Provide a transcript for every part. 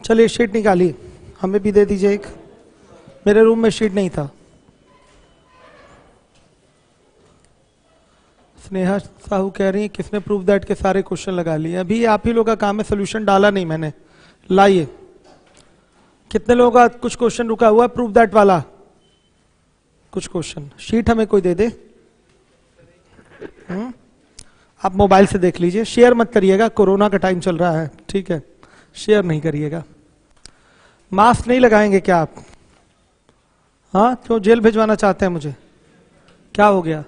चलिए शीट निकालिए, हमें भी दे दीजिए एक, मेरे रूम में शीट नहीं था। स्नेहा साहू कह रही है किसने प्रूव दैट के सारे क्वेश्चन लगा लिए। अभी आप ही लोग का काम है, सोल्यूशन डाला नहीं मैंने। लाइए, कितने लोगों का कुछ क्वेश्चन रुका हुआ है प्रूव दैट वाला? कुछ क्वेश्चन, शीट हमें कोई दे दे। आप मोबाइल से देख लीजिए, शेयर मत करिएगा, कोरोना का टाइम चल रहा है, ठीक है, शेयर नहीं करिएगा। मास्क नहीं लगाएंगे क्या आप? हाँ, क्यों जेल भिजवाना चाहते हैं मुझे? क्या हो गया?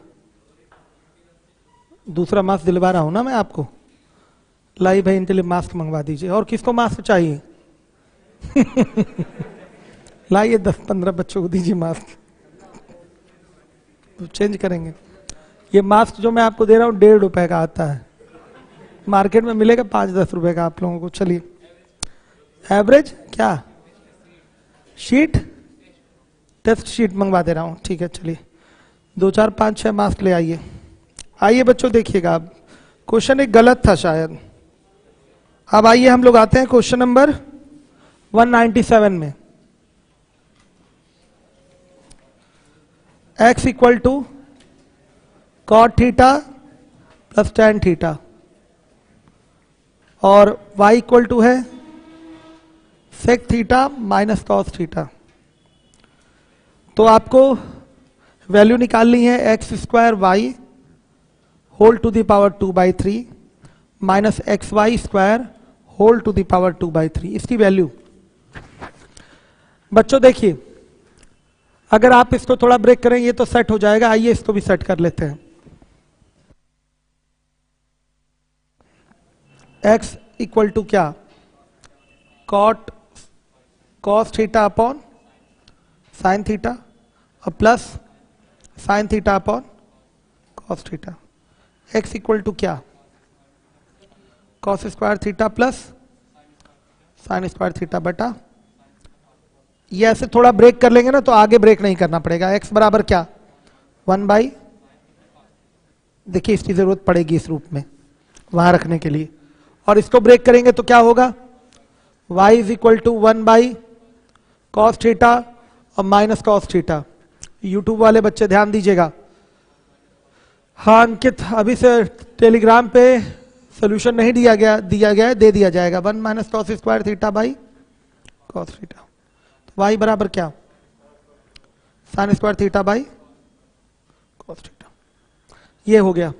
दूसरा मास्क दिलवा रहा हूं ना मैं आपको। लाई भाई, इनके लिए मास्क मंगवा दीजिए। और किसको मास्क चाहिए? लाइए 10-15 बच्चों को दीजिए मास्क, तो चेंज करेंगे। ये मास्क जो मैं आपको दे रहा हूँ 1.5 रुपए का आता है, मार्केट में मिलेगा 5-10 रुपए का आप लोगों को। चलिए, एवरेज क्या शीट, टेस्ट शीट मंगवा दे रहा हूँ, ठीक है। चलिए 2, 4, 5, 6 मास्क ले आइए। आइए बच्चों, देखिएगा आप, क्वेश्चन एक गलत था शायद। अब आइए हम लोग आते हैं क्वेश्चन नंबर 197 में। x equal to cot theta plus tan theta और y इक्वल टू है sec theta minus cos theta. तो आपको वैल्यू निकालनी है x square y whole to the power 2/3 minus x y square whole to the power 2/3, इसकी value. बच्चों देखिए, अगर आप इसको थोड़ा ब्रेक करें ये तो सेट हो जाएगा। आइए इसको भी सेट कर लेते हैं। x इक्वल टू क्या, cot cos theta upon sine theta और plus sine theta upon cos theta. x equal to क्या, cos square theta plus sine square theta बटा, ये ऐसे थोड़ा ब्रेक कर लेंगे ना तो आगे ब्रेक नहीं करना पड़ेगा। x बराबर क्या, 1/, देखिए इसकी जरूरत पड़ेगी इस रूप में वहां रखने के लिए, और इसको ब्रेक करेंगे तो क्या होगा, y is equal to 1/, cos theta और माइनस कॉस थीटा। यूट्यूब वाले बच्चे ध्यान दीजिएगा। हाँ अंकित, अभी से टेलीग्राम पे सोल्यूशन नहीं दिया गया है, दे दिया जाएगा। 1 minus cos square theta by cos theta, तो y बराबर क्या, sine square theta by cos theta. ये हो गया।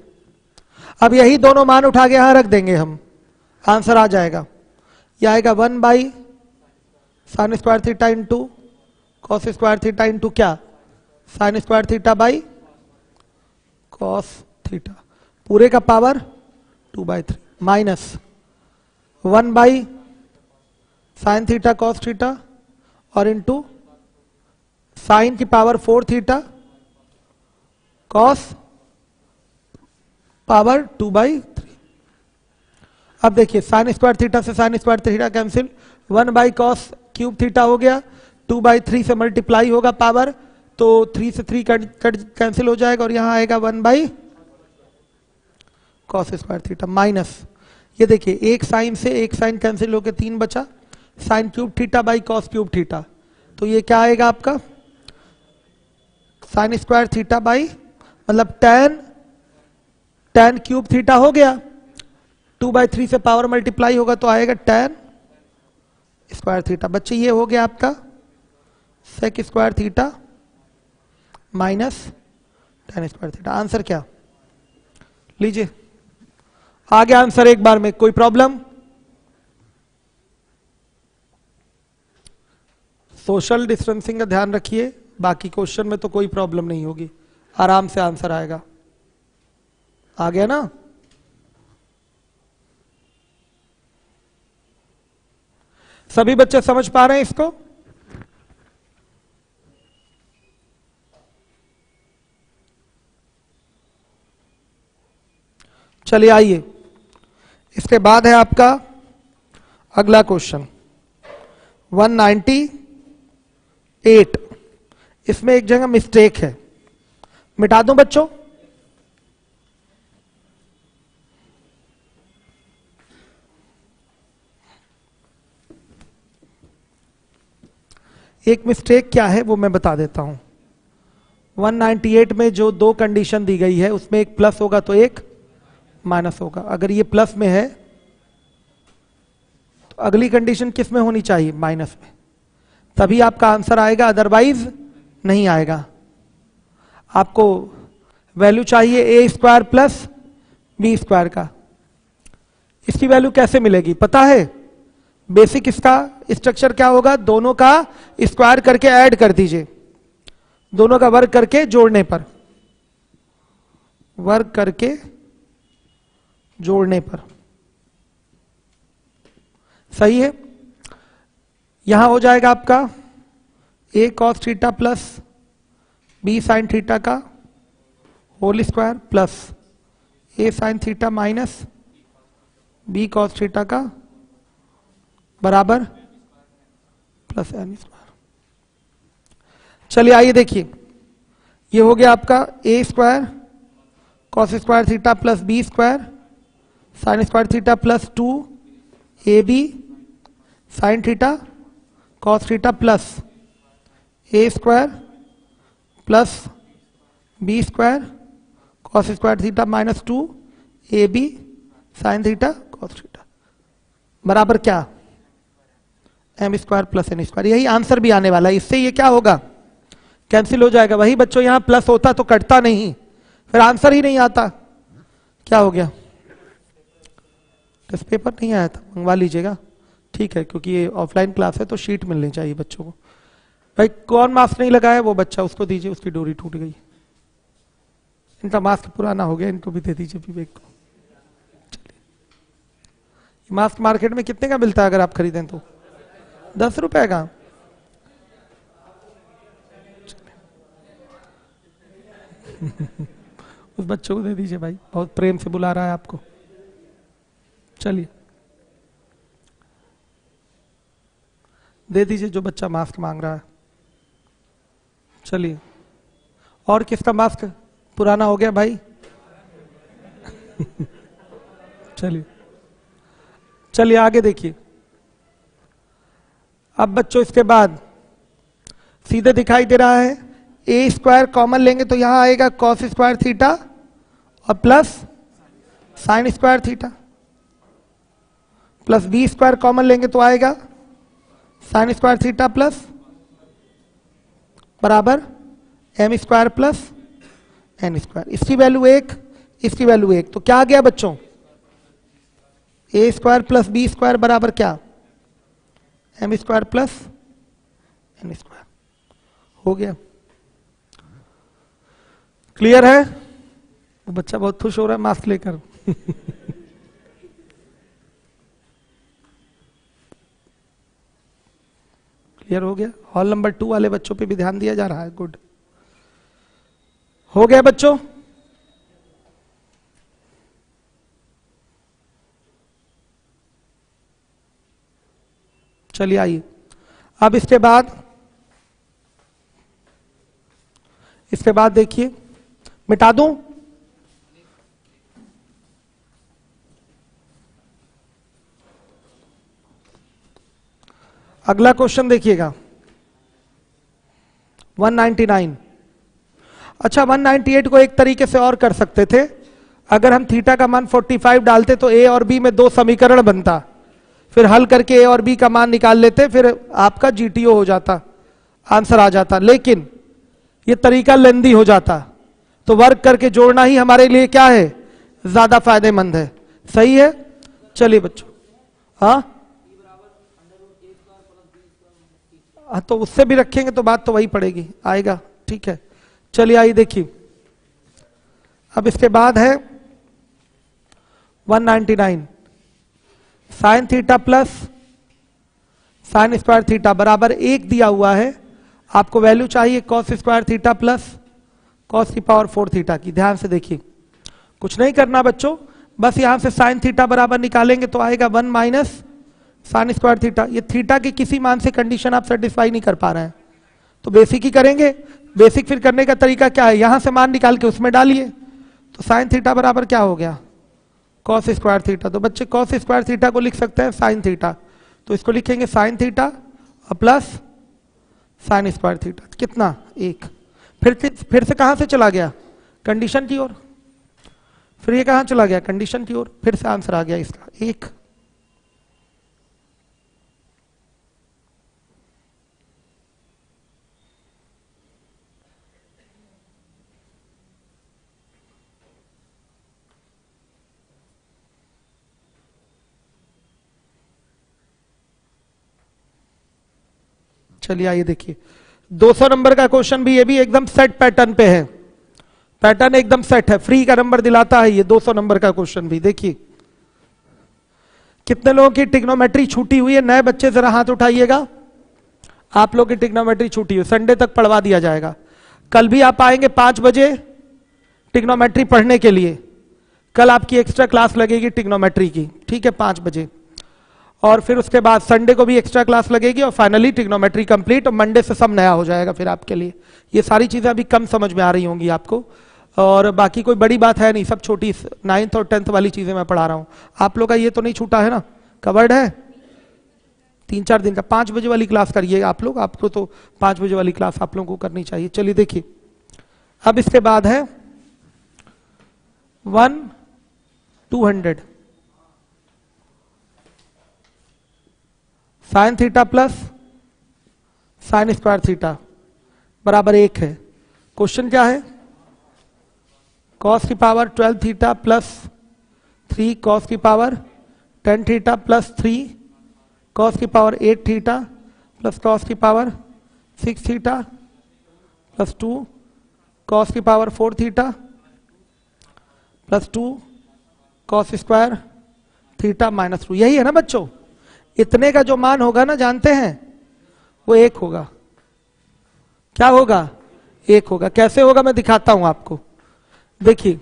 अब यही दोनों मान उठा के यहां रख देंगे हम, आंसर आ जाएगा। यह आएगा 1/, sine square theta into cos square theta into क्या, sine square theta by cos theta, पूरे का power 2/3 minus 1/, sine theta cos theta और इंटू साइन की पावर 4 थीटा कॉस पावर 2/3। अब देखिए, साइन स्क्वायर थीटा से sine square theta cancel, 1 cos cube theta हो गया, 2/3 से मल्टीप्लाई होगा पावर, तो 3 से 3 कैंसिल हो जाएगा और यहां आएगा 1 कॉस स्क्वायर थीटा माइनस, ये देखिए एक साइन से एक साइन कैंसिल होकर 3 बचा, sign cube theta by cos cube theta, तो ये क्या आएगा आपका, साइन स्क्वायर थीटा बाई मतलब tan क्यूब थीटा हो गया, 2/3 से पावर मल्टीप्लाई होगा तो आएगा tan स्क्वायर थीटा। बच्चे ये हो गया आपका sec square theta minus tan square theta. Answer क्या, लीजिए आ गया आंसर एक बार में। कोई प्रॉब्लम? सोशल डिस्टेंसिंग का ध्यान रखिए, बाकी क्वेश्चन में तो कोई प्रॉब्लम नहीं होगी, आराम से आंसर आएगा। आ गया ना? सभी बच्चे समझ पा रहे हैं इसको? चलिए आइए, इसके बाद है आपका अगला क्वेश्चन 198। इसमें एक जगह मिस्टेक है, मिटा दूं बच्चों? एक मिस्टेक क्या है वो मैं बता देता हूं। 198 में जो दो कंडीशन दी गई है उसमें एक प्लस होगा तो एक माइनस होगा। अगर ये प्लस में है तो अगली कंडीशन किस में होनी चाहिए? माइनस में, तभी आपका आंसर आएगा, अदरवाइज नहीं आएगा। आपको वैल्यू चाहिए ए स्क्वायर प्लस बी स्क्वायर का। इसकी वैल्यू कैसे मिलेगी पता है? बेसिक इसका स्ट्रक्चर क्या होगा? दोनों का स्क्वायर करके ऐड कर दीजिए, दोनों का वर्ग करके जोड़ने पर, वर्ग करके जोड़ने पर। सही है। यहां हो जाएगा आपका A cos theta plus B sine theta का whole square plus A sine theta minus B cos theta का बराबर प्लस एन स्क्वायर। चलिए आइए देखिए, ये हो गया आपका A square cos square theta plus B square sine square theta plus 2 A B sine theta cos theta plus A square plus B square cos square theta minus 2 A B sine theta cos theta बराबर क्या? M square plus N square. यही answer भी आने वाला है। इससे ये क्या होगा? कैंसिल हो जाएगा। वही बच्चों यहां प्लस होता तो कटता नहीं, फिर आंसर ही नहीं आता। क्या हो गया? टेस्ट पेपर नहीं आया था, मंगवा लीजिएगा। ठीक है, क्योंकि ये ऑफलाइन क्लास है तो शीट मिलनी चाहिए बच्चों को। भाई कौन मास्क नहीं लगाया वो बच्चा, उसको दीजिए, उसकी डोरी टूट गई। इनका मास्क पुराना हो गया, इनको भी दे दीजिए विवेक को। ये मास्क मार्केट में कितने का मिलता है अगर आप खरीदें तो? 10 रुपए का। उस बच्चों को दे दीजिए भाई, बहुत प्रेम से बुला रहा है आपको। चलिए दे दीजिए जो बच्चा मास्क मांग रहा है। चलिए, और किसका मास्क पुराना हो गया भाई? चलिए चलिए आगे देखिए। अब बच्चों इसके बाद सीधे दिखाई दे रहा है ए स्क्वायर कॉमन लेंगे तो यहां आएगा कॉस स्क्वायर थीटा और plus sine square theta, plus B square common लेंगे तो आएगा साइन स्क्वायर थीटा प्लस बराबर M square plus N square. इसकी वैल्यू 1, इसकी वैल्यू 1, तो क्या आ गया बच्चों? A square plus B square बराबर क्या? M square plus N square. हो गया। क्लियर है? वो बच्चा बहुत खुश हो रहा है मास्क लेकर। क्लियर हो गया? हॉल नंबर 2 वाले बच्चों पे भी ध्यान दिया जा रहा है। गुड। हो गया बच्चों? चलिए आइए अब इसके बाद देखिए, मिटा दूं? अगला क्वेश्चन देखिएगा 199। अच्छा 198 को एक तरीके से और कर सकते थे। अगर हम थीटा का मान 45 डालते तो ए और बी में 2 समीकरण बनता, फिर हल करके ए और बी का मान निकाल लेते, फिर आपका जीटीओ हो जाता, आंसर आ जाता। लेकिन ये तरीका लेंदी हो जाता, तो वर्क करके जोड़ना ही हमारे लिए क्या है? ज्यादा फायदेमंद है। सही है? चलिए बच्चों, हाँ तो उससे भी रखेंगे तो बात तो वही पड़ेगी, आएगा। ठीक है, चलिए आइए देखिए। अब इसके बाद है 199 sine theta plus sine square theta बराबर 1 दिया हुआ है। आपको वैल्यू चाहिए cos square theta plus cos की पावर 4 थीटा की। ध्यान से देखिए, कुछ नहीं करना बच्चों, बस यहां से साइन थीटा बराबर निकालेंगे तो आएगा 1 माइनस साइन स्क्वायर थीटा। ये थीटा की किसी मान से कंडीशन आप सेटिस्फाई नहीं कर पा रहे हैं तो बेसिक ही करेंगे। बेसिक फिर करने का तरीका क्या है? यहां से मान निकाल के उसमें डालिए, तो साइन थीटा बराबर क्या हो गया? Cos square theta. तो बच्चे कॉस स्क्वायर थीटा को लिख सकते हैं साइन थीटा, तो इसको लिखेंगे साइन थीटा और प्लस साइन स्क्वायर थीटा कितना 1। फिर से कहां से चला गया कंडीशन की ओर, फिर ये कहां चला गया कंडीशन की ओर, फिर से आंसर आ गया इसका 1। चलिए आइए देखिए 200 नंबर का क्वेश्चन भी, ये भी एकदम सेट पैटर्न पे है, पैटर्न एकदम सेट है, फ्री का नंबर दिलाता है ये 200 नंबर का क्वेश्चन भी। देखिए कितने लोगों की ट्रिग्नोमेट्री छूटी हुई है, नए बच्चे जरा हाथ उठाइएगा। आप लोगों की ट्रिग्नोमेट्री छूटी हुई, संडे तक पढ़वा दिया जाएगा। कल भी आप आएंगे 5 बजे ट्रिग्नोमेट्री पढ़ने के लिए, कल आपकी एक्स्ट्रा क्लास लगेगी ट्रिग्नोमेट्री की, ठीक है 5 बजे। और फिर उसके बाद संडे को भी एक्स्ट्रा क्लास लगेगी और फाइनली ट्रिग्नोमेट्री कंप्लीट, और मंडे से सब नया हो जाएगा फिर आपके लिए। ये सारी चीजें अभी कम समझ में आ रही होंगी आपको, और बाकी कोई बड़ी बात है नहीं, सब छोटी 9th और 10th वाली चीजें मैं पढ़ा रहा हूं। आप लोग का ये तो नहीं छूटा है ना, कवर्ड है 3-4 दिन का। 5 बजे वाली क्लास करिए आप लोग, आपको तो 5 बजे वाली क्लास आप लोगों को करनी चाहिए। चलिए देखिए अब इसके बाद है 1/200 sine theta plus sine square theta बराबर 1 है। क्वेश्चन क्या है, कॉस की पावर 12 थीटा प्लस 3 कॉस की पावर 10 थीटा प्लस 3 कॉस की पावर 8 थीटा प्लस कॉस की पावर 6 थीटा प्लस 2 कॉस की power 4 theta plus 2 cos square theta minus 2। यही है ना बच्चों, इतने का जो मान होगा ना जानते हैं वो 1 होगा। क्या होगा 1 होगा। कैसे होगा मैं दिखाता हूं आपको। देखिए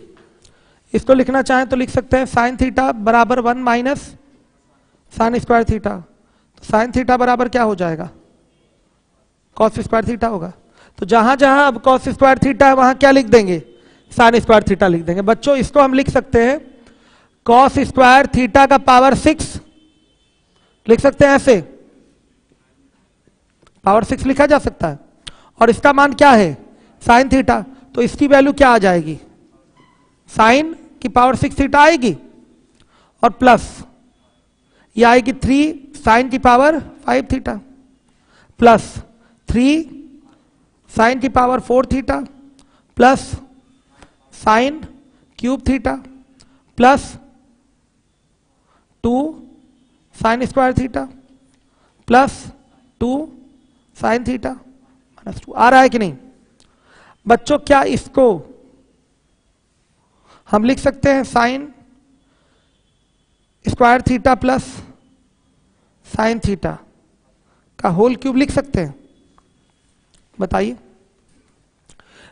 इसको लिखना चाहें तो लिख सकते हैं साइन थीटा बराबर 1 माइनस साइन स्क्वायर थीटा। तो साइन थीटा बराबर क्या हो जाएगा, कॉस स्क्वायर थीटा होगा। तो जहां जहां अब कॉस स्क्वायर थीटा है वहां क्या लिख देंगे, साइन स्क्वायर थीटा लिख देंगे। बच्चों इसको हम लिख सकते हैं कॉस स्क्वायर थीटा का पावर 6 लिख सकते हैं, ऐसे पावर 6 लिखा जा सकता है। और इसका मान क्या है साइन थीटा, तो इसकी वैल्यू क्या आ जाएगी, साइन की पावर 6 थीटा आएगी, और प्लस ये आएगी 3 साइन की पावर 5 थीटा प्लस 3 साइन की power 4 theta plus sine cube theta plus 2 sign square theta plus 2 sign theta minus 2। आ रहा है कि नहीं बच्चों। क्या इसको हम लिख सकते हैं sign square theta plus sine theta का होल क्यूब लिख सकते हैं, बताइए।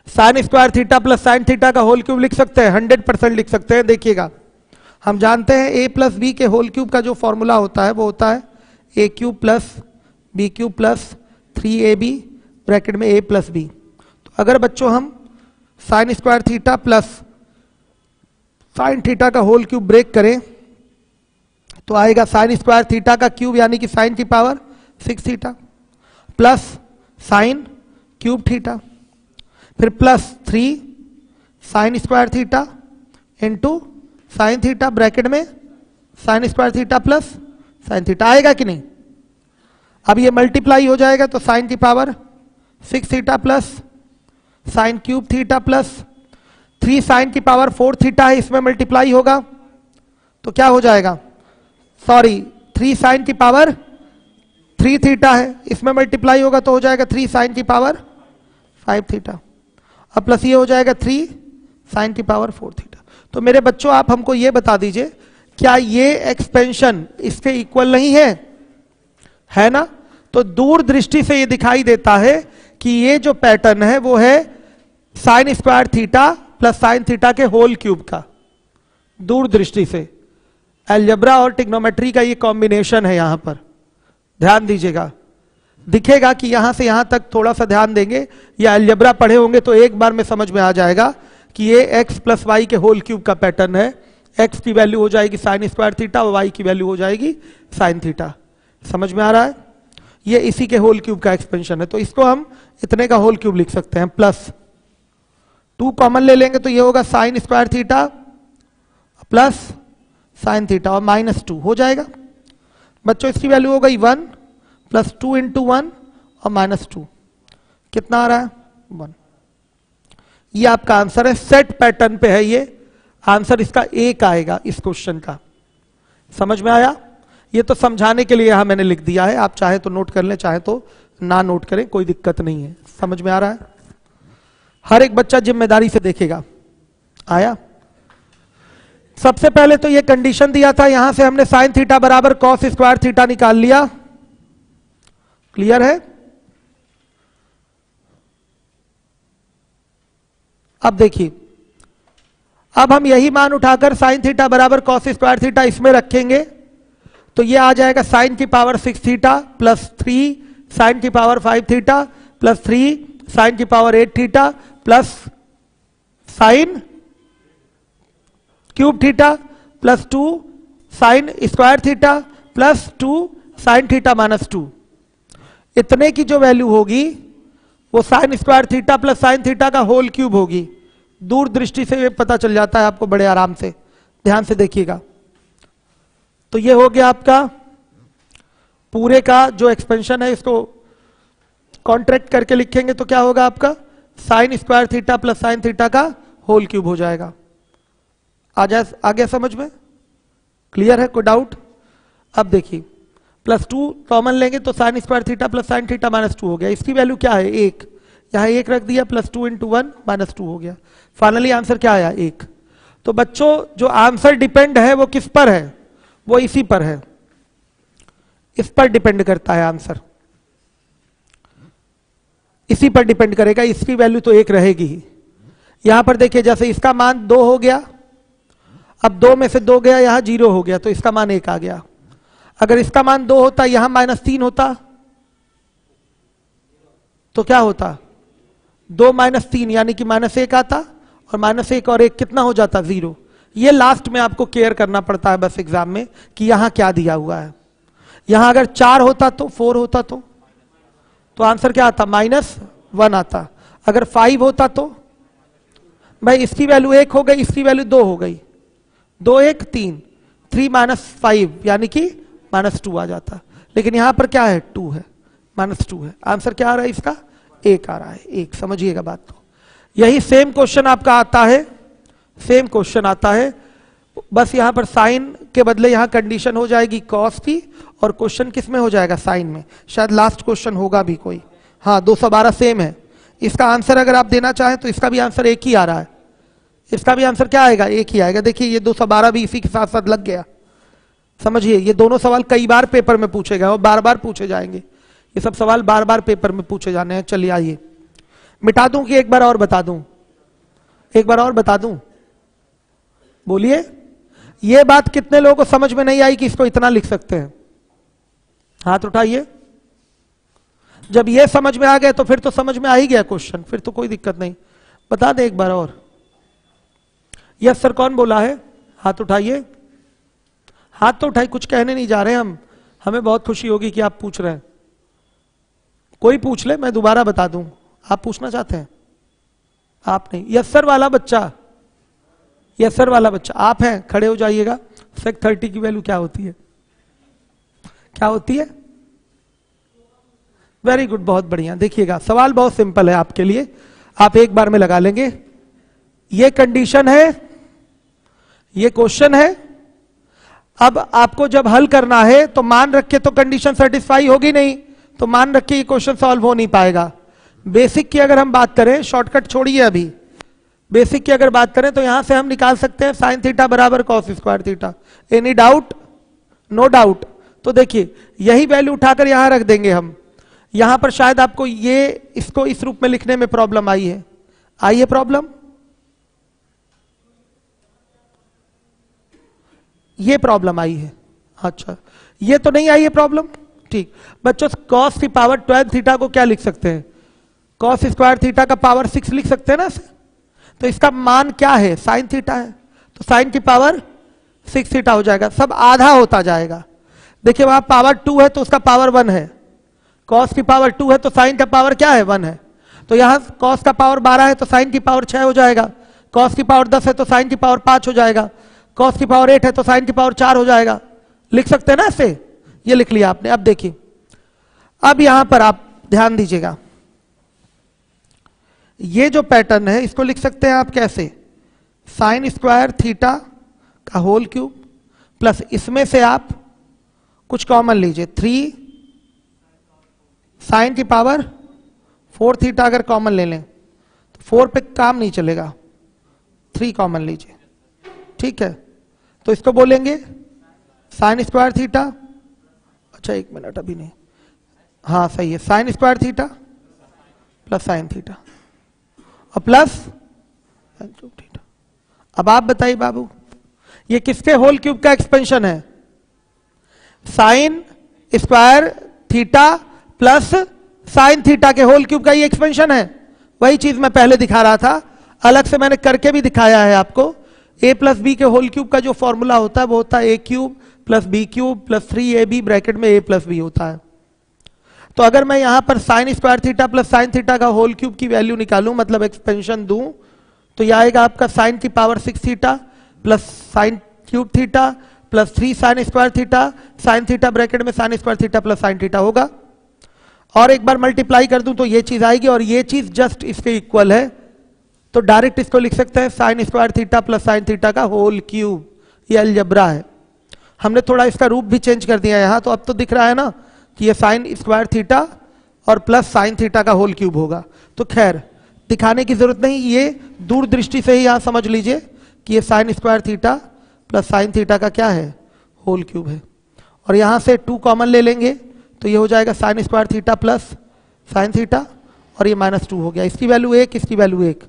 Sign square theta plus sine theta का होल क्यूब लिख सकते हैं, 100% लिख सकते हैं। देखिएगा हम जानते हैं a प्लस बी के होल क्यूब का जो फॉर्मूला होता है वो होता है a cube plus B cube plus 3ab bracket में a प्लस बी। तो अगर बच्चों हम sine square theta plus sine theta का होल क्यूब ब्रेक करें तो आएगा साइन स्क्वायर थीटा का क्यूब यानी कि साइन की power 6 theta plus sine cube theta, फिर plus 3 sine square theta into sign theta bracket में sine square theta plus sine theta. आएगा कि नहीं। अब ये मल्टीप्लाई हो जाएगा तो साइन की power 6 theta plus sine cube theta plus 3 sine की पावर 4 थीटा है, इसमें मल्टीप्लाई होगा तो क्या हो जाएगा, सॉरी 3 साइन की पावर 3 थीटा है, इसमें मल्टीप्लाई होगा तो हो जाएगा 3 साइन की पावर 5 थीटा, अब प्लस ये हो जाएगा 3 साइन की पावर 4 थीटा। तो मेरे बच्चों आप हमको ये बता दीजिए क्या ये एक्सपेंशन इसके इक्वल नहीं है ना। तो दूर दृष्टि से ये दिखाई देता है कि ये जो पैटर्न है वो है sign square theta plus sine theta के होल क्यूब का। दूर दृष्टि से अलजेब्रा और ट्रिग्नोमेट्री का ये कॉम्बिनेशन है, यहां पर ध्यान दीजिएगा। दिखेगा कि यहां से यहां तक थोड़ा सा ध्यान देंगे या अलजेब्रा पढ़े होंगे तो एक बार में समझ में आ जाएगा कि ये x प्लस वाई के होल क्यूब का पैटर्न है। x की वैल्यू हो जाएगी साइन स्क्वायर थीटा और y की वैल्यू हो जाएगी साइन थीटा। समझ में आ रहा है। ये इसी के होल क्यूब का एक्सपेंशन है, तो इसको हम इतने का होल क्यूब लिख सकते हैं, प्लस 2 कॉमन ले लेंगे तो ये होगा sign square theta plus sine theta और -2 हो जाएगा। बच्चों इसकी वैल्यू हो गई 1 प्लस 2 इंटू 1 और -2, कितना आ रहा है 1। ये आपका आंसर है, सेट पैटर्न पे है ये आंसर, इसका 1 आएगा इस क्वेश्चन का। समझ में आया? ये तो समझाने के लिए यहां मैंने लिख दिया है, आप चाहे तो नोट कर लें, चाहे तो ना नोट करें, कोई दिक्कत नहीं है। समझ में आ रहा है? हर एक बच्चा जिम्मेदारी से देखेगा। आया? सबसे पहले तो ये कंडीशन दिया था, यहां से हमने साइन थीटा बराबर कॉस स्क्वायर थीटा निकाल लिया। क्लियर है? अब देखिए, अब हम यही मान उठाकर साइन थीटा बराबर कॉस स्क्वायर थीटा इसमें रखेंगे तो ये आ जाएगा साइन की पावर 6 थीटा प्लस 3 साइन की पावर 5 थीटा प्लस 3 साइन की power 8 theta plus sine cube theta plus 2 sign square theta plus 2 sine theta -2। इतने की जो वैल्यू होगी वो sign square theta plus sine theta का होल क्यूब होगी। दूर दृष्टि से ये पता चल जाता है आपको बड़े आराम से, ध्यान से देखिएगा। तो ये हो गया आपका पूरे का जो एक्सपेंशन है, इसको कॉन्ट्रैक्ट करके लिखेंगे तो क्या होगा आपका sign square theta plus sine theta का होल क्यूब हो जाएगा। आ गया समझ में? क्लियर है? कोई डाउट? अब देखिए +2 कॉमन लेंगे तो sign square theta plus sine theta -2 हो गया। इसकी वैल्यू क्या है 1, यहां 1 रख दिया, +2 इंटू 1 -2 हो गया। फाइनली आंसर क्या आया 1। तो बच्चों जो आंसर डिपेंड है वो किस पर है? वो इसी पर है, इस पर डिपेंड करता है आंसर, इसी पर डिपेंड करेगा। इसकी वैल्यू तो 1 रहेगी ही। यहां पर देखिए जैसे इसका मान 2 हो गया, अब 2 में से 2 गया, यहां 0 हो गया तो इसका मान 1 आ गया। अगर इसका मान 2 होता, यहां -3 होता तो क्या होता 2 - 3 यानी कि -1 आता और -1 और 1 कितना हो जाता 0। ये लास्ट में आपको केयर करना पड़ता है बस एग्जाम में कि यहां क्या दिया हुआ है। यहां अगर 4 होता तो 4 होता तो आंसर क्या आता -1 आता। अगर 5 होता तो भाई इसकी वैल्यू 1 हो गई, इसकी वैल्यू 2 हो गई, 2 1 3 3 - 5 यानी कि -2 आ जाता। लेकिन यहां पर क्या है 2 है, -2 है। आंसर क्या आ रहा है इसका 1 आ रहा है, 1। समझिएगा बात। तो यही सेम क्वेश्चन आपका आता है, सेम क्वेश्चन आता है, बस यहां पर साइन के बदले यहां कंडीशन हो जाएगी कॉस की और क्वेश्चन किस में हो जाएगा साइन में। शायद लास्ट क्वेश्चन होगा भी कोई। हाँ 212 सेम है। इसका आंसर अगर आप देना चाहें तो इसका भी आंसर 1 ही आ रहा है, इसका भी आंसर क्या आएगा 1 ही आएगा। देखिए ये 212 भी इसी के साथ साथ लग गया। समझिए ये दोनों सवाल कई बार पेपर में पूछे गए और बार बार पूछे जाएंगे। ये सब सवाल बार बार पेपर में पूछे जाने हैं। चलिए आइए मिटा दूं कि एक बार और बता दूं? एक बार और बता दूं? बोलिए। ये बात कितने लोगों को समझ में नहीं आई कि इसको इतना लिख सकते हैं? हाथ उठाइए। जब ये समझ में आ गए तो फिर तो समझ में आ ही गया क्वेश्चन, फिर तो कोई दिक्कत नहीं। बता दे एक बार और। यस सर कौन बोला है? हाथ उठाइए। हाथ तो उठाइए, कुछ कहने नहीं जा रहे हम, हमें बहुत खुशी होगी कि आप पूछ रहे हैं। कोई पूछ ले, मैं दोबारा बता दूं। आप पूछना चाहते हैं? आप नहीं। यस सर वाला बच्चा, यस सर वाला बच्चा आप हैं, खड़े हो जाइएगा। सेक 30 की वैल्यू क्या होती है? क्या होती है? वेरी गुड, बहुत बढ़िया। देखिएगा सवाल बहुत सिंपल है आपके लिए, आप एक बार में लगा लेंगे। ये कंडीशन है, ये क्वेश्चन है। अब आपको जब हल करना है तो मान रख के तो कंडीशन सेटिस्फाई होगी नहीं, तो मान रख के ये क्वेश्चन सॉल्व हो नहीं पाएगा। बेसिक की अगर हम बात करें, शॉर्टकट छोड़िए अभी, बेसिक की अगर बात करें तो यहां से हम निकाल सकते हैं साइन थीटा बराबर cos square theta. Any doubt? No doubt. तो देखिए यही वैल्यू उठाकर यहां रख देंगे हम। यहां पर शायद आपको ये इसको इस रूप में लिखने में प्रॉब्लम आई है। आई है प्रॉब्लम? ये प्रॉब्लम आई है। अच्छा ये तो नहीं आई है प्रॉब्लम, ठीक। बच्चों कॉस की पावर 12 थीटा को क्या लिख सकते हैं? कॉस स्क्वायर थीटा का पावर 6 लिख सकते हैं ना। तो इसका मान क्या है? साइन थीटा है, तो साइन की पावर 6 थीटा हो जाएगा। सब आधा होता जाएगा। देखिए वहां पावर 2 है तो उसका पावर 1 है, कॉस की पावर 2 है तो साइन का पावर क्या है 1 है, तो यहां कॉस का पावर 12 है तो साइन की पावर 6 हो जाएगा, कॉस की पावर 10 है तो साइन की पावर 5 हो जाएगा, कॉस की पावर 8 है तो साइन की पावर 4 हो जाएगा। लिख सकते हैं ना ऐसे, ये लिख लिया आपने। अब देखिए, अब यहां पर आप ध्यान दीजिएगा, ये जो पैटर्न है इसको लिख सकते हैं आप कैसे, साइन स्क्वायर थीटा का होल क्यूब प्लस इसमें से आप कुछ कॉमन लीजिए, 3 साइन की पावर 4 थीटा अगर कॉमन ले लें तो 4 पे काम नहीं चलेगा, 3 कॉमन लीजिए, ठीक है। तो इसको बोलेंगे साइन स्क्वायर थीटा, अच्छा 1 मिनट अभी नहीं, हाँ सही है, sign square theta plus sine theta और प्लस थीटा। अब आप बताइए बाबू, ये किसके होल क्यूब का एक्सपेंशन है, sign square theta plus sine theta के होल क्यूब का ये एक्सपेंशन है। वही चीज मैं पहले दिखा रहा था, अलग से मैंने करके भी दिखाया है आपको। a प्लस बी के होल क्यूब का जो फॉर्मूला होता है वो होता है a cube plus B cube plus 3ab bracket में a प्लस बी होता है। तो अगर मैं यहां पर sine square theta plus sine theta का होल क्यूब की वैल्यू निकालूं, मतलब एक्सपेंशन दूं, तो यह आएगा आपका साइन की power 6 theta plus sine cube theta plus 3 sine square theta, sine theta bracket में sine square theta plus sine theta होगा। और एक बार मल्टीप्लाई कर दूं तो ये चीज आएगी और ये चीज जस्ट इसके इक्वल है, तो डायरेक्ट इसको लिख सकते हैं sign square theta plus sine theta का होल क्यूब। ये अलजेब्रा है, हमने थोड़ा इसका रूप भी चेंज कर दिया यहां, तो अब तो दिख रहा है ना कि ये साइन स्क्वायर थीटा और प्लस साइन थीटा का होल क्यूब होगा। तो खैर दिखाने की जरूरत नहीं, ये दूर दृष्टि से ही यहां समझ लीजिए कि ये sign square theta plus sine theta का क्या है, होल क्यूब है। और यहां से 2 कॉमन ले लेंगे तो ये हो जाएगा sign square theta plus sine theta और ये -2 हो गया, इसकी वैल्यू 1, इसकी वैल्यू 1,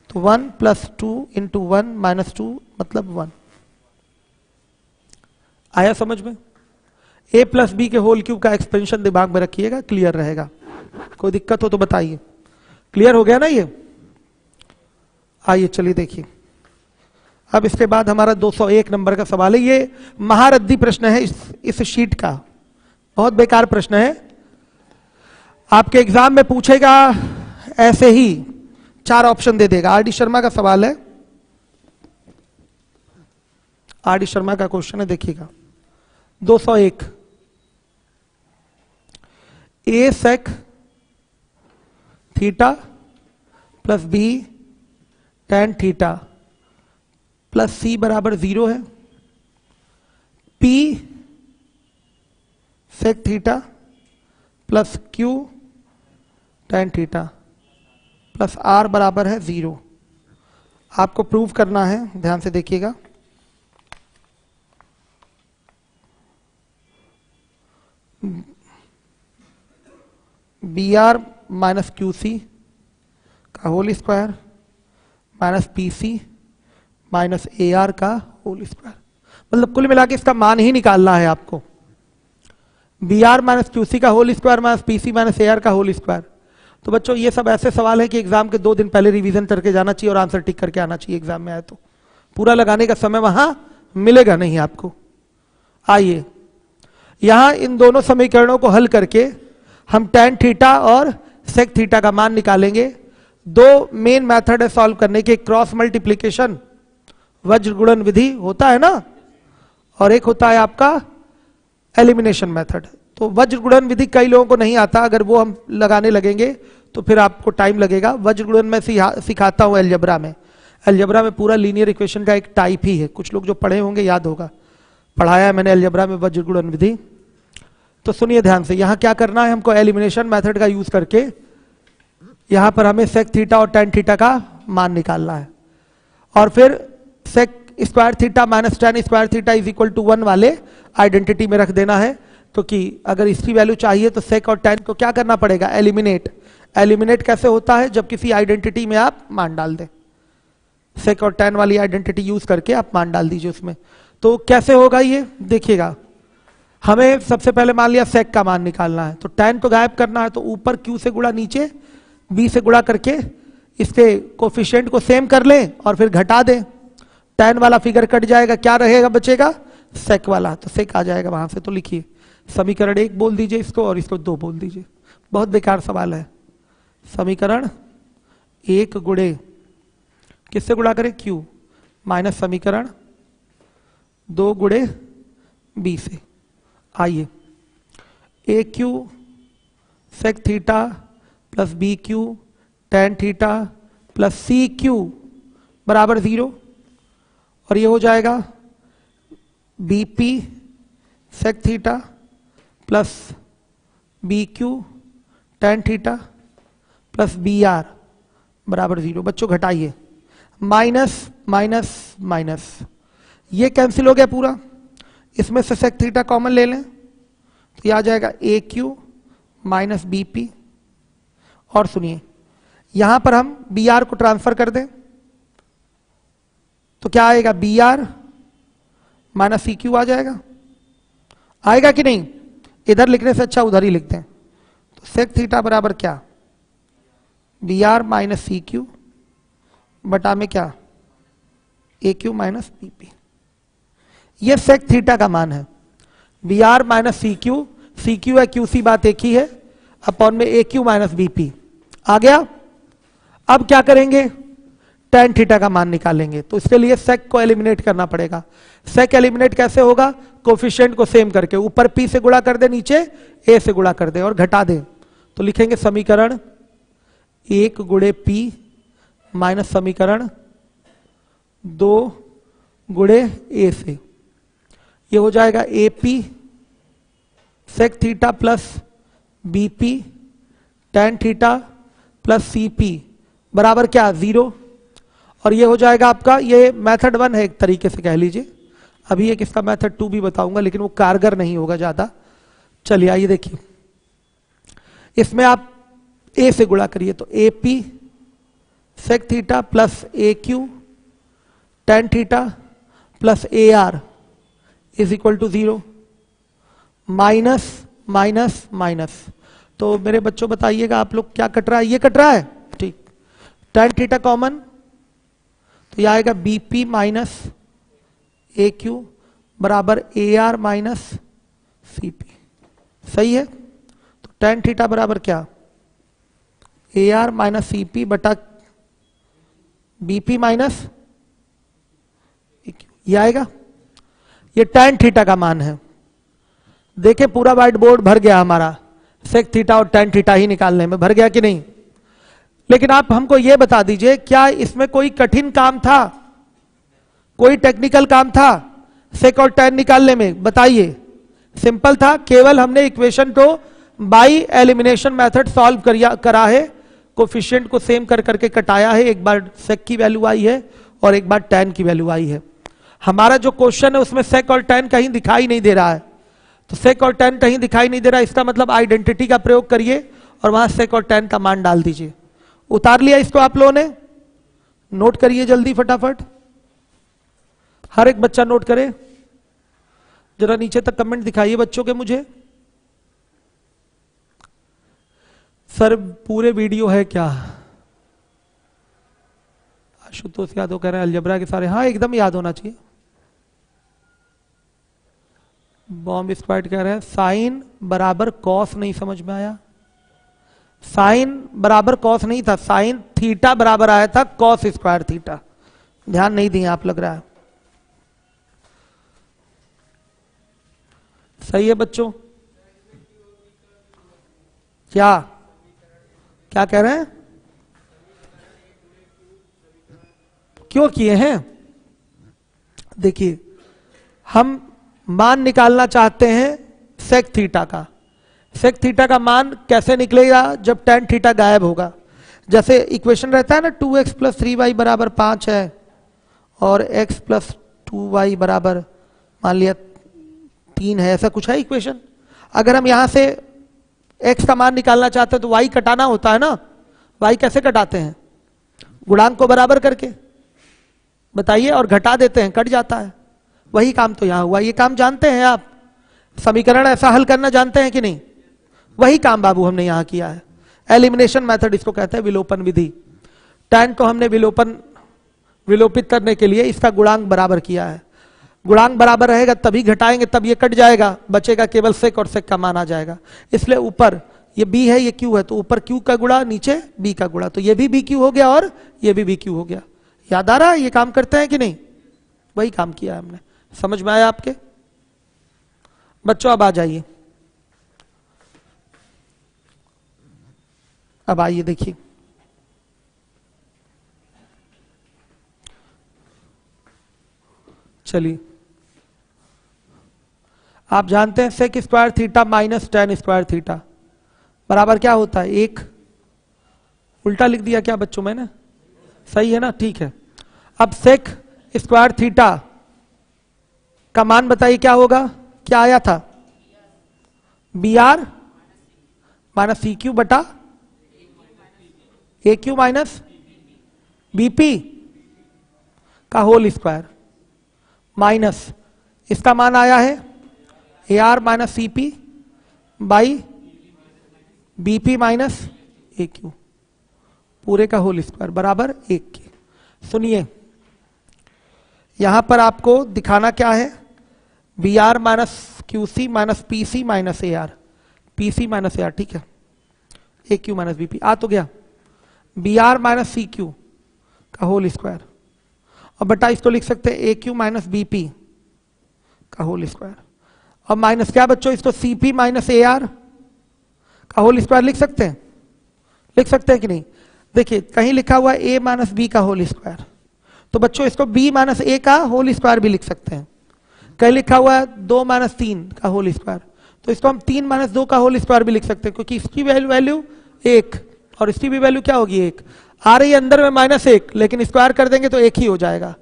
तो 1 + 2 × 1 - 2 मतलब 1। आया समझ में? a प्लस बी के होल क्यूब का एक्सपेंशन दिमाग में रखिएगा, क्लियर रहेगा। कोई दिक्कत हो तो बताइए। क्लियर हो गया ना ये? आइए चलिए देखिए, अब इसके बाद हमारा 201 नंबर का सवाल है। ये महारद्दी प्रश्न है इस शीट का, बहुत बेकार प्रश्न है। आपके एग्जाम में पूछेगा ऐसे ही 4 ऑप्शन दे देगा। आर डी शर्मा का सवाल है, आर डी शर्मा का क्वेश्चन है, देखिएगा 201। a sec theta plus b tan theta plus c बराबर 0 है, p sec theta plus q tan theta plus r बराबर है 0। आपको प्रूव करना है, ध्यान से देखिएगा। br माइनस QC का whole square minus PC minus AR का होल स्क्वायर, मतलब कुल मिला के इसका मान ही निकालना है आपको। br माइनस QC का whole square minus PC minus AR का होल स्क्वायर। तो बच्चों ये सब ऐसे सवाल है कि एग्जाम के 2 दिन पहले रिवीजन करके जाना चाहिए और आंसर टिक करके आना चाहिए एग्जाम में आए तो। पूरा लगाने का समय वहां मिलेगा नहीं आपको। आइए यहां इन दोनों समीकरणों को हल करके हम tan थीटा और sec थीटा का मान निकालेंगे। 2 मेन मेथड है सॉल्व करने के, क्रॉस मल्टीप्लीकेशन वज्र गुणन विधि होता है ना, और एक होता है आपका एलिमिनेशन मेथड। तो वज्र गुणन विधि कई लोगों को नहीं आता, अगर वो हम लगाने लगेंगे तो फिर आपको टाइम लगेगा। वज्र गुणन में सिखाता हूं एलजेब्रा में। एलजेब्रा में पूरा लीनियर इक्वेशन का एक टाइप ही है, कुछ लोग जो पढ़े होंगे याद होगा, पढ़ाया है मैंने एलजेब्रा में वज्र गुणन विधि। तो सुनिए ध्यान से, यहां क्या करना है हमको, एलिमिनेशन मेथड का यूज करके यहां पर हमें सेक थीटा और tan थीटा का मान निकालना है, और फिर sec square theta minus tan square theta is equal to 1 वाले आइडेंटिटी में रख देना है। क्योंकि अगर इसकी वैल्यू चाहिए तो सेक और tan को क्या करना पड़ेगा, एलिमिनेट। एलिमिनेट कैसे होता है, जब किसी आइडेंटिटी में आप मान डाल दें। सेक और tan वाली आइडेंटिटी यूज करके आप मान डाल दीजिए उसमें। तो कैसे होगा ये देखिएगा, हमें सबसे पहले मान लिया सेक का मान निकालना है, तो tan को गायब करना है, तो ऊपर q से गुणा नीचे b से गुणा करके इसके कोफिशिएंट को सेम कर लें और फिर घटा दें। tan वाला फिगर कट जाएगा, क्या रहेगा बचेगा, सेक वाला, तो सेक आ जाएगा वहां से। तो लिखिए समीकरण 1 बोल दीजिए इसको और इसको 2 बोल दीजिए। बहुत बेकार सवाल है। समीकरण 1 गुणे किससे गुणा करें, q, माइनस समीकरण 2 गुणे b से। आइए, A Q sec theta plus B Q tan theta plus C Q बराबर 0, और ये हो जाएगा B P sec theta plus B Q tan theta plus B R बराबर 0। बच्चों घटाइए, माइनस माइनस माइनस, ये कैंसिल हो गया पूरा। इसमें से सेक थीटा कॉमन ले लें तो ये आ जाएगा ए क्यू माइनस बी पी, और सुनिए यहां पर हम बी आर को ट्रांसफर कर दें तो क्या आएगा, B R minus C Q आ जाएगा। आएगा कि नहीं, इधर लिखने से अच्छा उधर ही लिखते हैं। तो सेक थीटा बराबर क्या, B R minus C Q बटा में क्या, A Q minus B P. ये सेक थीटा का मान है, B R minus C Q है, क्यू सी बात एक ही है, अपॉन में A Q minus B P आ गया। अब क्या करेंगे, टेन थीटा का मान निकालेंगे, तो इसके लिए सेक को एलिमिनेट करना पड़ेगा। सेक एलिमिनेट कैसे होगा, कोफिशिएंट को सेम करके, ऊपर पी से गुणा कर दे, नीचे ए से गुणा कर दे और घटा दे। तो लिखेंगे समीकरण 1 गुणे पी माइनस समीकरण 2 गुणे ए से। ये हो जाएगा A P sec theta plus B P tan theta plus C P बराबर क्या, 0, और ये हो जाएगा आपका, ये मेथड 1 है एक तरीके से कह लीजिए। अभी एक इसका मेथड 2 भी बताऊंगा, लेकिन वो कारगर नहीं होगा ज्यादा। चलिए आइए देखिए, इसमें आप ए से गुणा करिए तो A P sec theta plus A Q tan theta plus A R is equal to 0, minus minus minus. तो मेरे बच्चों बताइएगा आप लोग क्या कट रहा है, ये कट रहा है, ठीक। टेन थीटा कॉमन तो यह आएगा B P minus A Q बराबर A R minus C P, सही है। तो टेन थीटा बराबर क्या, A R minus C P बटा B P minus A Q, ये आएगा। ये टेन थीटा का मान है। देखे पूरा व्हाइट बोर्ड भर गया हमारा, सेक थीटा और टेन थीटा ही निकालने में भर गया कि नहीं। लेकिन आप हमको यह बता दीजिए, क्या इसमें कोई कठिन काम था, कोई टेक्निकल काम था सेक और टेन निकालने में, बताइए। सिंपल था, केवल हमने इक्वेशन को बाई एलिमिनेशन मेथड सॉल्व करा है, कोफिशिएंट को सेम कर करके कटाया है। एक बार सेक की वैल्यू आई है और एक बार टेन की वैल्यू आई है। हमारा जो क्वेश्चन है उसमें सेक और टेन कहीं दिखाई नहीं दे रहा है, तो सेक और टेन कहीं दिखाई नहीं दे रहा, इसका मतलब आइडेंटिटी का प्रयोग करिए और वहां सेक और टेन का मान डाल दीजिए। उतार लिया इसको आप लोगों ने, नोट करिए जल्दी फटाफट, हर एक बच्चा नोट करे। जरा नीचे तक कमेंट दिखाइए बच्चों के मुझे। सर पूरे वीडियो है क्या, आशुतोष यादव कह रहे हैं अलजबरा के सारे, हाँ एकदम याद होना चाहिए। बॉम्ब स्क्वाड कह रहे हैं साइन बराबर कॉस नहीं समझ में आया। साइन बराबर कॉस नहीं था, साइन थीटा बराबर आया था कॉस स्क्वायर थीटा, ध्यान नहीं दिए आप लग रहा है। सही है बच्चों, क्या क्या कह रहे हैं, क्यों किए हैं। देखिए हम मान निकालना चाहते हैं सेक थीटा का। सेक थीटा का मान कैसे निकलेगा, जब टेन थीटा गायब होगा। जैसे इक्वेशन रहता है ना 2x प्लस 3y बराबर 5 है और x प्लस 2y बराबर मान लिया 3 है, ऐसा कुछ है इक्वेशन। अगर हम यहां से x का मान निकालना चाहते हैं तो y कटाना होता है ना, y कैसे कटाते हैं, गुणांक को बराबर करके, बताइए, और घटा देते हैं, कट जाता है। वही काम तो यहां हुआ। ये काम जानते हैं आप, समीकरण ऐसा हल करना जानते हैं कि नहीं, वही काम बाबू हमने यहां किया है। एलिमिनेशन मेथड इसको कहते हैं, विलोपन विधि। tan को हमने विलोपित करने के लिए इसका गुणांक बराबर किया है। गुणांक बराबर रहेगा तभी घटाएंगे, तब ये कट जाएगा, बचेगा केवल सेक और सेक का मान आ जाएगा। इसलिए ऊपर ये b है, ये q है, तो ऊपर q का गुणा नीचे b का गुणा, तो ये भी bq हो गया और ये भी bq हो गया। याद आ रहा है ये काम करते हैं कि नहीं? वही काम किया है हमने। समझ में आया आपके बच्चों? अब आ जाइए, अब आइए देखिए, चलिए आप जानते हैं sec square theta minus tan square theta बराबर क्या होता है? एक। उल्टा लिख दिया क्या बच्चों मैंने? सही है ना? ठीक है। अब सेक स्क्वायर थीटा का मान बताइए क्या होगा? क्या आया था? B R minus C Q बटा ए क्यू माइनस बीपी का होल स्क्वायर माइनस इसका मान आया है A R minus C P by B P minus A Q पूरे का होल स्क्वायर बराबर 1 के। सुनिए यहां पर आपको दिखाना क्या है? B R minus Q C minus P C minus A R, P C minus A R, ठीक है, ए क्यू माइनस बीपी आ तो गया। B R minus C Q का होल स्क्वायर और बटा इसको लिख सकते हैं ए क्यू माइनस बीपी का होल स्क्वायर और माइनस क्या बच्चों? इसको C P minus A R का होल स्क्वायर लिख सकते हैं? लिख सकते हैं कि नहीं? देखिए कहीं लिखा हुआ है ए माइनस बी का होल स्क्वायर, तो बच्चों इसको बी माइनस ए का होल स्क्वायर भी लिख सकते हैं। कहीं लिखा हुआ है 2 माइनस 3 का होल स्क्वायर, तो इसको हम 3 माइनस 2 का होल स्क्वायर भी लिख सकते हैं, क्योंकि इसकी वैल्यू 1 और इसकी भी वैल्यू क्या होगी? 1 आ रही है अंदर में -1, लेकिन स्क्वायर कर देंगे तो 1 ही हो जाएगा।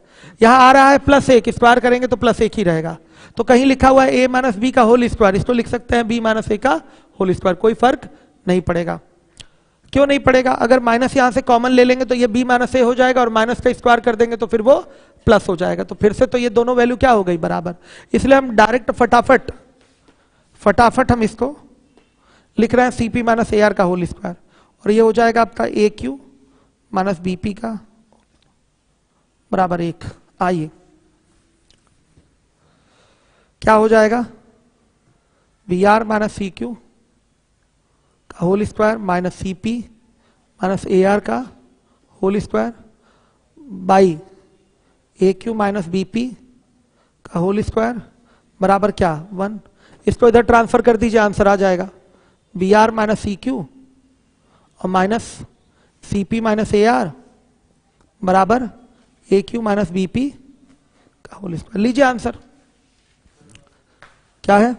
यहां आ रहा है +1, स्क्वायर करेंगे तो +1 ही रहेगा। तो कहीं लिखा हुआ है ए माइनस बी का होल स्क्वायर, इसको लिख सकते हैं बी माइनस ए का होल स्क्वायर, कोई फर्क नहीं पड़ेगा। क्यों नहीं पड़ेगा? अगर माइनस यहां से कॉमन ले लेंगे तो ये बी माइनस ए हो जाएगा और माइनस का स्क्वायर कर देंगे तो फिर वो प्लस हो जाएगा, तो फिर से तो ये दोनों वैल्यू क्या हो गई? बराबर। इसलिए हम डायरेक्ट फटाफट हम इसको लिख रहे हैं C P minus A R का होल स्क्वायर और ये हो जाएगा आपका A Q minus B P का बराबर 1। आइए क्या हो जाएगा? B R minus C Q का whole square minus C P minus A R का whole square by A Q minus B P का होल स्क्वायर बराबर क्या? 1। इसको इधर ट्रांसफर कर दीजिए, आंसर आ जाएगा B R minus C Q और minus C P minus A R बराबर A Q minus B P का होल स्क्वायर। लीजिए आंसर क्या है?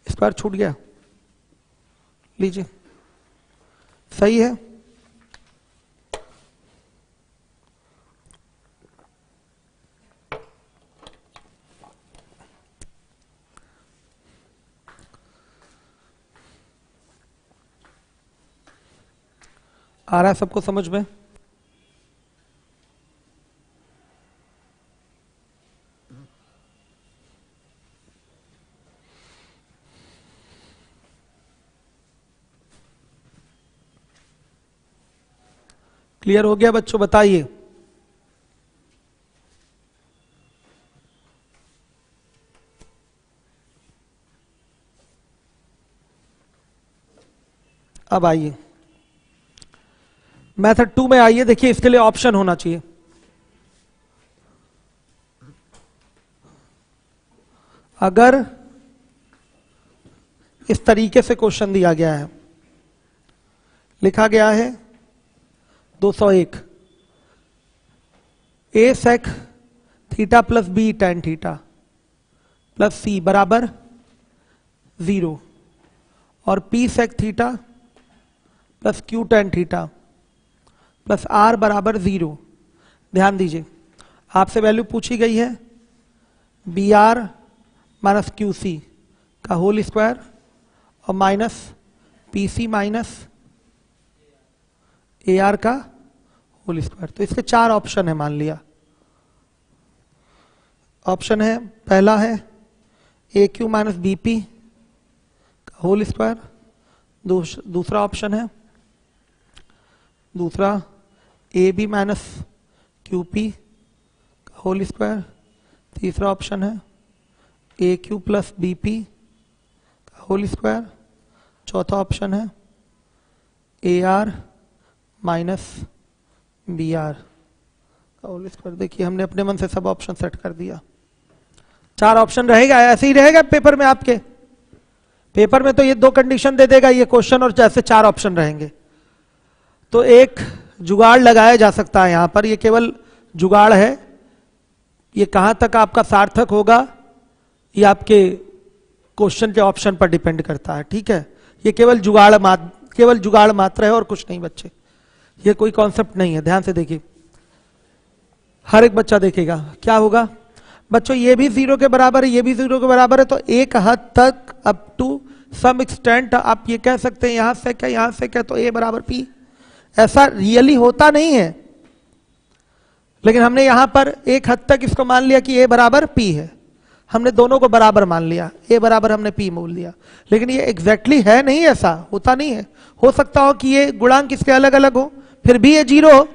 स्क्वायर छूट गया, लीजिए सही है। आ रहा है सबको समझ में? क्लियर हो गया बच्चों? बताइए। अब आइए मेथड 2 में आइए। देखिए इसके लिए ऑप्शन होना चाहिए। अगर इस तरीके से क्वेश्चन दिया गया है, लिखा गया है 201 A sec theta plus B tan theta plus C बराबर 0 और P sec theta plus Q tan theta plus R बराबर 0। ध्यान दीजिए आपसे वैल्यू पूछी गई है B R minus Q C का होल स्क्वायर और minus P C minus A R का होल स्क्वायर। तो इसके 4 ऑप्शन है। मान लिया ऑप्शन है, पहला है A Q minus B P का होल स्क्वायर, दूसरा ऑप्शन है दूसरा A B minus Q P का होल स्क्वायर, तीसरा ऑप्शन है A Q plus B P का होल स्क्वायर, चौथा ऑप्शन है A R minus B R whole square. देखिए हमने अपने मन से सब ऑप्शन सेट कर दिया। 4 ऑप्शन रहेगा, ऐसे ही रहेगा पेपर में आपके। पेपर में तो ये 2 कंडीशन दे देगा ये क्वेश्चन, और जैसे 4 ऑप्शन रहेंगे। तो एक जुगाड़ लगाया जा सकता है यहां पर, ये केवल जुगाड़ है। ये कहां तक आपका सार्थक होगा ये आपके क्वेश्चन के ऑप्शन पर डिपेंड करता है, ठीक है। ये केवल जुगाड़ मात्र है और कुछ नहीं बच्चे, ये कोई कॉन्सेप्ट नहीं है। ध्यान से देखिए, हर एक बच्चा देखेगा क्या होगा। बच्चों ये भी 0 के बराबर है, ये भी 0 के बराबर है, तो एक हद तक अप टू सम एक्सटेंट आप ये कह सकते हैं यहां से क्या यहां से क्या, तो ए बराबर पी। ऐसा रियली होता नहीं है, लेकिन हमने यहां पर एक हद तक इसको मान लिया कि ए बराबर पी है। हमने दोनों को बराबर मान लिया, ए बराबर हमने पी मोल लिया, लेकिन ये एग्जैक्टली है नहीं, ऐसा होता नहीं है। हो सकता हो कि ये गुणांक इसके अलग अलग हो, फिर भी ये 0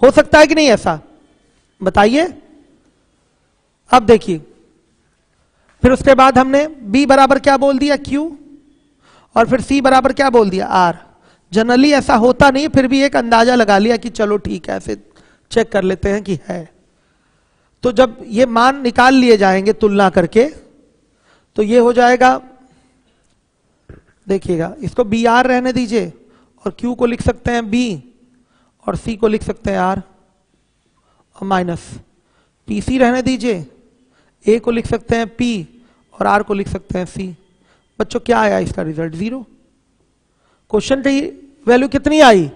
हो सकता है कि नहीं, ऐसा बताइए। अब देखिए, फिर उसके बाद हमने b बराबर क्या बोल दिया q, और फिर c बराबर क्या बोल दिया r। जनरली ऐसा होता नहीं, फिर भी एक अंदाजा लगा लिया कि चलो ठीक है, ऐसे चेक कर लेते हैं कि है। तो जब ये मान निकाल लिए जाएंगे तुलना करके, तो ये हो जाएगा, देखिएगा इसको बी आर रहने दीजिए, और क्यू को लिख सकते हैं बी, और सी को लिख सकते हैं आर, और माइनस पी सी रहने दीजिए, ए को लिख सकते हैं पी, और आर को लिख सकते हैं सी। बच्चों क्या आया इसका रिजल्ट? 0। क्वेश्चन की वैल्यू कितनी आई?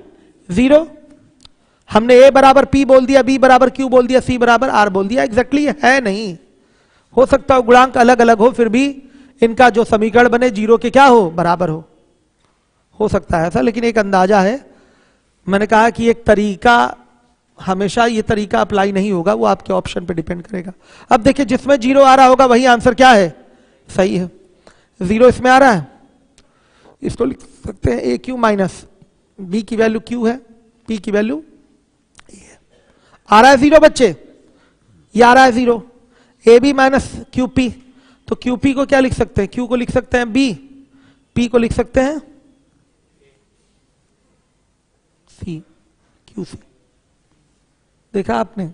0। हमने ए बराबर पी बोल दिया, बी बराबर क्यू बोल दिया, सी बराबर आर बोल दिया। एग्जैक्टली है नहीं, हो सकता है गुणांक अलग अलग हो, फिर भी इनका जो समीकरण बने 0 के क्या हो, बराबर हो सकता है ऐसा, लेकिन एक अंदाजा है। मैंने कहा कि एक तरीका, हमेशा ये तरीका अप्लाई नहीं होगा, वो आपके ऑप्शन पे डिपेंड करेगा। अब देखिए जिसमें 0 आ रहा होगा वही आंसर क्या है, सही है। 0 इसमें आ रहा है, इसको लिख सकते हैं ए क्यू माइनस बी की वैल्यू क्यू है, पी की वैल्यू आ रहा है 0 बच्चे, ये आ रहा है 0, A B minus Q P. तो क्यू पी को क्या लिख सकते हैं? क्यू को लिख सकते हैं बी, पी को लिख सकते हैं सी, क्यू सी। देखा आपने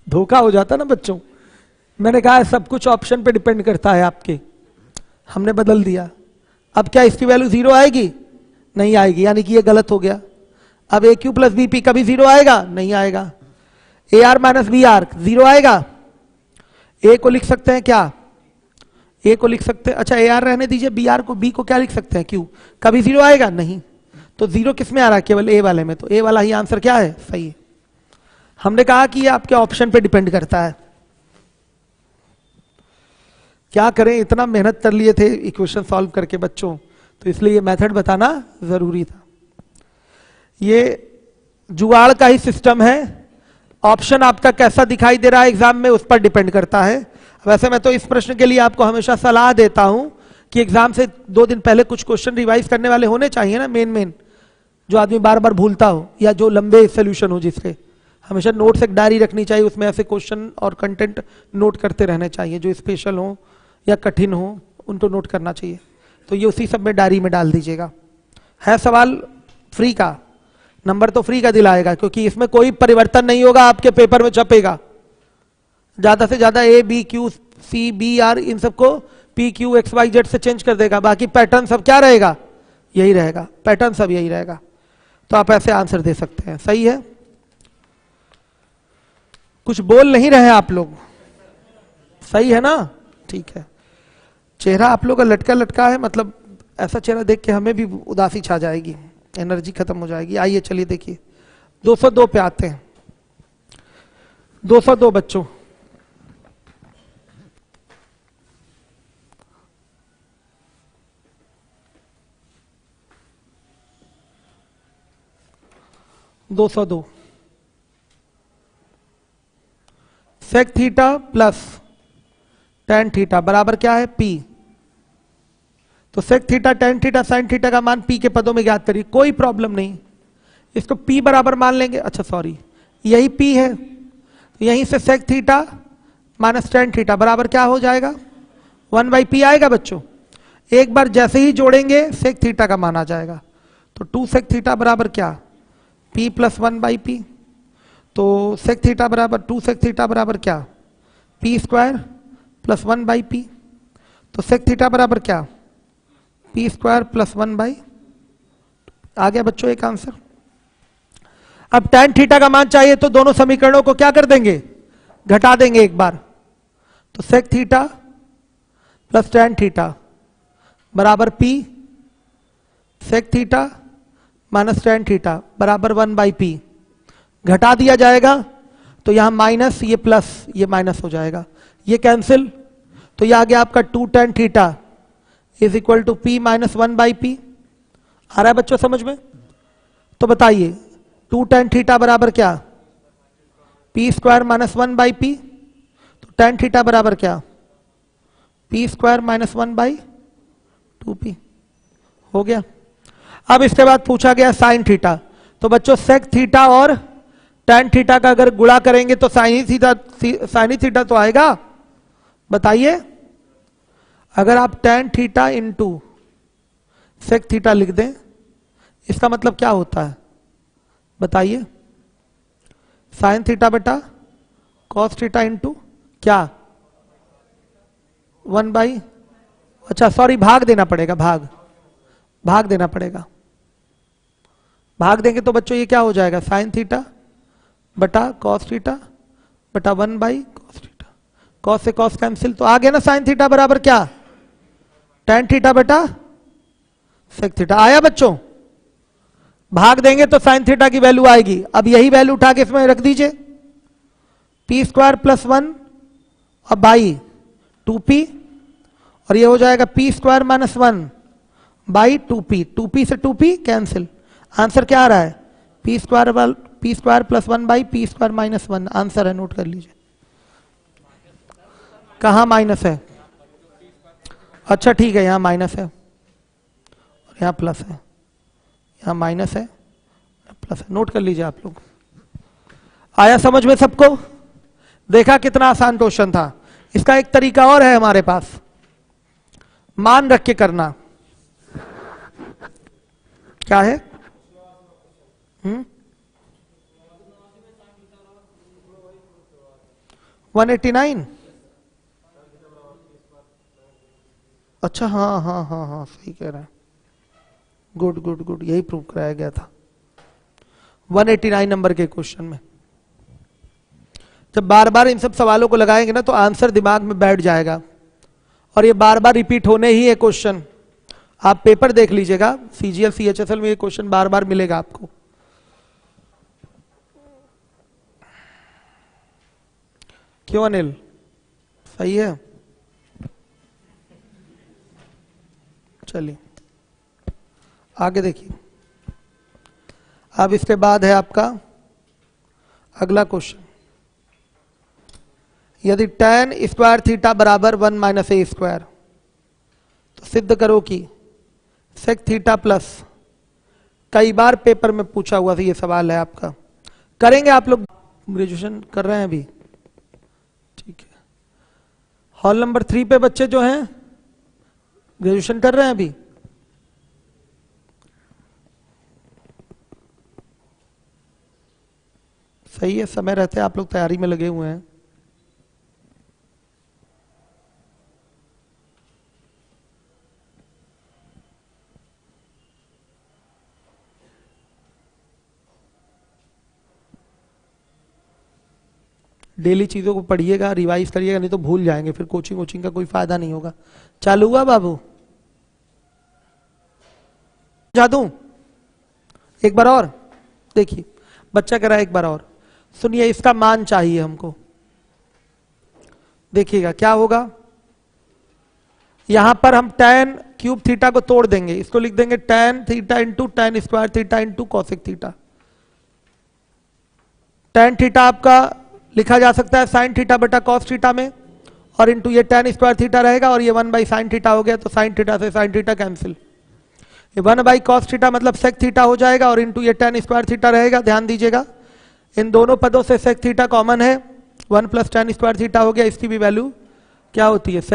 धोखा हो जाता ना बच्चों। मैंने कहा सब कुछ ऑप्शन पे डिपेंड करता है आपके, हमने बदल दिया। अब क्या इसकी वैल्यू 0 आएगी? नहीं आएगी, यानी कि ये गलत हो गया। अब A Q plus B P कभी 0 आएगा? नहीं आएगा। A R minus B R 0 आएगा। ए को लिख सकते हैं क्या? ए को लिख सकते हैं, अच्छा ए आर रहने दीजिए, बी आर को, बी को क्या लिख सकते हैं? क्यू। कभी 0 आएगा? नहीं। तो 0 किस में आ रहा है? केवल ए वाले में। तो ए वाला ही आंसर क्या है, सही है। हमने कहा कि ये आपके ऑप्शन पे डिपेंड करता है। क्या करें, इतना मेहनत कर लिए थे इक्वेशन सॉल्व करके बच्चों, तो इसलिए ये मेथड बताना जरूरी था। ये जुगाड़ का ही सिस्टम है, ऑप्शन आपका कैसा दिखाई दे रहा है एग्जाम में उस पर डिपेंड करता है। वैसे मैं तो इस प्रश्न के लिए आपको हमेशा सलाह देता हूं कि एग्जाम से 2 दिन पहले कुछ क्वेश्चन रिवाइज करने वाले होने चाहिए ना, मेन जो आदमी बार बार भूलता हो, या जो लंबे सोल्यूशन हो जिसके। हमेशा नोट्स एक डायरी रखनी चाहिए, उसमें ऐसे क्वेश्चन और कंटेंट नोट करते रहने चाहिए, जो स्पेशल हो या कठिन हो उनको नोट करना चाहिए। तो ये उसी सब में डायरी में डाल दीजिएगा। है सवाल फ्री का, नंबर तो फ्री का दिलाएगा, क्योंकि इसमें कोई परिवर्तन नहीं होगा, आपके पेपर में छपेगा। ज्यादा से ज्यादा A B Q C B R इन सबको P Q X Y Z से चेंज कर देगा, बाकी पैटर्न सब क्या रहेगा, यही रहेगा, पैटर्न सब यही रहेगा। तो आप ऐसे आंसर दे सकते हैं, सही है। कुछ बोल नहीं रहे आप लोग, सही है ना? ठीक है। चेहरा आप लोग का लटका लटका है, मतलब ऐसा चेहरा देख के हमें भी उदासी छा जाएगी, एनर्जी खत्म हो जाएगी। आइए चलिए देखिए 202 पे आते हैं। 202 बच्चों, sec theta plus tan theta बराबर क्या है, पी। तो sec theta tan theta sine theta का मान पी के पदों में ज्ञात करिए, कोई प्रॉब्लम नहीं। इसको पी बराबर मान लेंगे, अच्छा सॉरी यही पी है, तो यहीं से sec theta minus tan theta बराबर क्या हो जाएगा, 1/p आएगा बच्चों। एक बार जैसे ही जोड़ेंगे सेक थीटा का मान आ जाएगा। तो 2 सेक थीटा बराबर क्या, p प्लस 1/p। तो सेक थीटा बराबर 2 सेक थीटा बराबर क्या, p स्क्वायर प्लस 1/p। तो सेक थीटा बराबर क्या, p स्क्वायर प्लस 1/। आ गया बच्चों एक आंसर। अब tan थीटा का मान चाहिए तो दोनों समीकरणों को क्या कर देंगे, घटा देंगे एक बार। तो sec theta plus tan theta बराबर p sec theta minus tan theta बराबर 1/p। घटा दिया जाएगा तो यहां माइनस, ये प्लस, ये माइनस हो जाएगा, ये कैंसिल। तो ये आ गया आपका 2 tan theta is equal to p minus 1/p। आ रहा है बच्चों समझ में? तो बताइए 2 tan थीटा बराबर क्या, p स्क्वायर माइनस 1/p। तो tan थीटा बराबर क्या, p स्क्वायर माइनस 1/2p। हो गया। अब इसके बाद पूछा गया साइन थीटा। तो बच्चों सेक थीटा और tan थीटा का अगर गुणा करेंगे तो साइन थीटा तो आएगा। बताइए अगर आप tan theta into sec theta लिख दें इसका मतलब क्या होता है, बताइए। साइन थीटा बटा कॉस थीटा इंटू क्या, 1/, अच्छा सॉरी भाग देना पड़ेगा, भाग देना पड़ेगा। भाग देंगे तो बच्चों ये क्या हो जाएगा, साइन थीटा बटा कॉस थीटा बटा 1/कॉस थीटा। कॉस से कॉस कैंसिल, तो आ गया ना साइन थीटा बराबर क्या, tan थीटा बटा सेक थीटा। आया बच्चों? भाग देंगे तो साइन थीटा की वैल्यू आएगी। अब यही वैल्यू उठा के इसमें रख दीजिए, p स्क्वायर प्लस 1 और बाई 2p, और ये हो जाएगा p square minus 1/2p। 2p से 2p कैंसिल। आंसर क्या आ रहा है, p square plus 1/p square minus 1। Answer है, नोट कर लीजिए। कहाँ माइनस है, अच्छा ठीक है, यहां माइनस है और यहां प्लस है, यहां माइनस है प्लस है, नोट कर लीजिए आप लोग। आया समझ में सबको? देखा कितना आसान क्वेश्चन था। इसका एक तरीका और है हमारे पास, मान रख के करना। क्या है? 189। अच्छा हाँ हाँ हाँ हाँ सही कह रहा है, गुड गुड गुड, यही प्रूव कराया गया था 189 नंबर के क्वेश्चन में। जब बार बार इन सब सवालों को लगाएंगे ना तो आंसर दिमाग में बैठ जाएगा, और ये बार बार रिपीट होने ही है क्वेश्चन। आप पेपर देख लीजिएगा, सीजीएल सीएचएसएल में ये क्वेश्चन बार बार मिलेगा आपको। क्यों अनिल, सही है? चलिए आगे देखिए। अब इसके बाद है आपका अगला क्वेश्चन। यदि tan स्क्वायर थीटा बराबर 1 माइनस ए स्क्वायर, तो सिद्ध करो कि सेक थीटा प्लस, कई बार पेपर में पूछा हुआ था ये सवाल है आपका। करेंगे आप लोग, ग्रेजुएशन कर रहे हैं अभी, ठीक है। हॉल नंबर 3 पे बच्चे जो हैं ग्रेजुएशन कर रहे हैं अभी, सही है, समय रहते आप लोग तैयारी में लगे हुए हैं। डेली चीजों को पढ़िएगा, रिवाइज करिएगा, नहीं तो भूल जाएंगे, फिर कोचिंग वोचिंग का कोई फायदा नहीं होगा। चालू हुआ बाबू? जा दूं एक बार और? देखिए बच्चा कह रहा है एक बार और सुनिए, इसका मान चाहिए हमको। देखिएगा क्या होगा, यहां पर हम tan क्यूब थीटा को तोड़ देंगे, इसको लिख देंगे tan theta into tan square theta into cosec theta. tan theta आपका लिखा जा सकता है साइन थीटा बटा कॉस थीटा में, और इंटू ये tan स्क्वायर थीटा रहेगा, और ये 1/sin थीटा हो गया, तो साइन थीटा से साइन थीटा कैंसिल। ये 1/cos थीटा मतलब सेक थीटा हो जाएगा, और इंटू ये tan स्क्वायर थीटा रहेगा। ध्यान दीजिएगा इन दोनों पदों से सेक थीटा कॉमन है, 1 + tan स्क्वायर थीटा हो गया, इसकी भी वैल्यू क्या होती है